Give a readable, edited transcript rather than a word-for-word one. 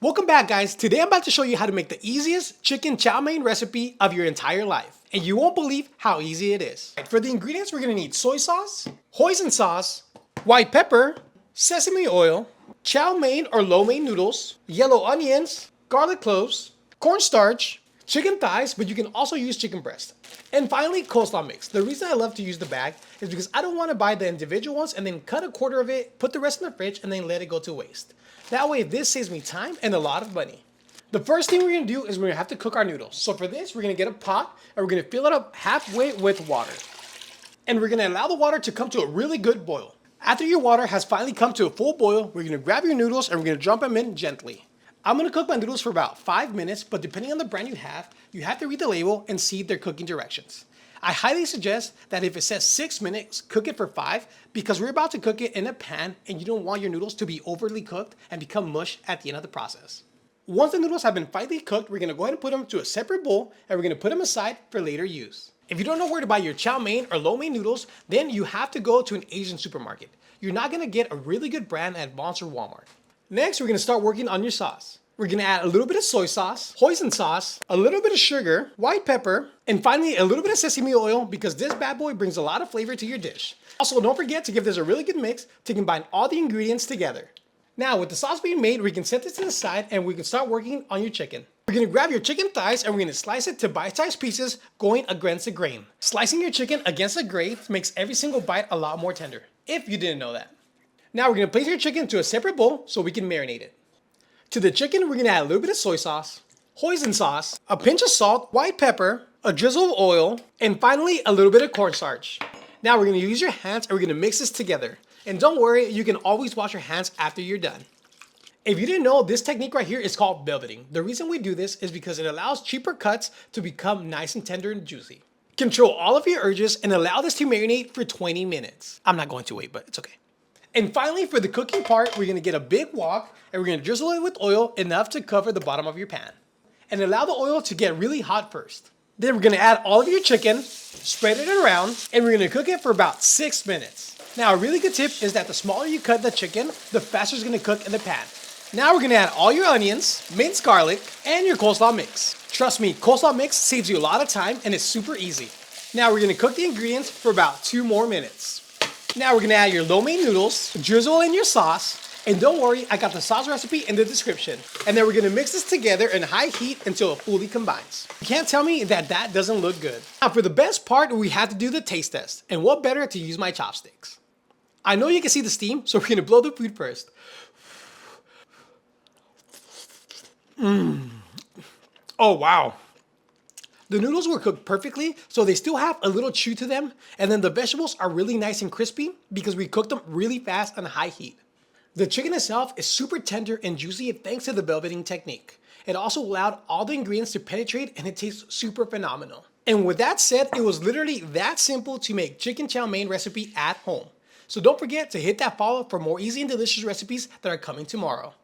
Welcome back, guys. Today I'm about to show you how to make the easiest chicken chow mein recipe of your entire life. And you won't believe how easy it is. For the ingredients, we're gonna need soy sauce, hoisin sauce, white pepper, sesame oil, chow mein or lo mein noodles, yellow onions, garlic cloves, cornstarch, chicken thighs, but you can also use chicken breast. And finally, coleslaw mix. The reason I love to use the bag is because I don't want to buy the individual ones and then cut a quarter of it, put the rest in the fridge, and then let it go to waste. That way, this saves me time and a lot of money. The first thing we're gonna do is we're gonna have to cook our noodles. So for this, we're gonna get a pot and we're gonna fill it up halfway with water. And we're gonna allow the water to come to a really good boil. After your water has finally come to a full boil, we're gonna grab your noodles and we're gonna drop them in gently. I'm gonna cook my noodles for about 5 minutes, but depending on the brand you have to read the label and see their cooking directions. I highly suggest that if it says 6 minutes, cook it for 5 because we're about to cook it in a pan and you don't want your noodles to be overly cooked and become mush at the end of the process. Once the noodles have been finely cooked, we're gonna go ahead and put them to a separate bowl and we're gonna put them aside for later use. If you don't know where to buy your chow mein or lo mein noodles, then you have to go to an Asian supermarket. You're not gonna get a really good brand at Vons or Walmart. Next, we're gonna start working on your sauce. We're gonna add a little bit of soy sauce, hoisin sauce, a little bit of sugar, white pepper, and finally a little bit of sesame oil because this bad boy brings a lot of flavor to your dish. Also, don't forget to give this a really good mix to combine all the ingredients together. Now, with the sauce being made, we can set this to the side and we can start working on your chicken. We're gonna grab your chicken thighs and we're gonna slice it to bite-sized pieces going against the grain. Slicing your chicken against the grain makes every single bite a lot more tender, if you didn't know that. Now we're gonna place your chicken to a separate bowl so we can marinate it. To the chicken, we're gonna add a little bit of soy sauce, hoisin sauce, a pinch of salt, white pepper, a drizzle of oil, and finally a little bit of cornstarch. Now we're gonna use your hands and we're gonna mix this together. And don't worry, you can always wash your hands after you're done. If you didn't know, this technique right here is called velveting. The reason we do this is because it allows cheaper cuts to become nice and tender and juicy. Control all of your urges and allow this to marinate for 20 minutes. I'm not going to wait, but it's okay. And finally, for the cooking part, we're gonna get a big wok and we're gonna drizzle it with oil enough to cover the bottom of your pan. And allow the oil to get really hot first. Then we're gonna add all of your chicken, spread it around, and we're gonna cook it for about 6 minutes. Now, a really good tip is that the smaller you cut the chicken, the faster it's gonna cook in the pan. Now we're gonna add all your onions, minced garlic, and your coleslaw mix. Trust me, coleslaw mix saves you a lot of time and it's super easy. Now we're gonna cook the ingredients for about 2 more minutes. Now we're gonna add your lo mein noodles, drizzle in your sauce, and don't worry, I got the sauce recipe in the description. And then we're gonna mix this together in high heat until it fully combines. You can't tell me that that doesn't look good. Now for the best part, we have to do the taste test. And what better to use my chopsticks? I know you can see the steam, so we're gonna blow the food first. Oh wow. The noodles were cooked perfectly, so they still have a little chew to them, and then the vegetables are really nice and crispy because we cooked them really fast on high heat. The chicken itself is super tender and juicy thanks to the velveting technique. It also allowed all the ingredients to penetrate and it tastes super phenomenal. And with that said, it was literally that simple to make chicken chow mein recipe at home. So don't forget to hit that follow for more easy and delicious recipes that are coming tomorrow.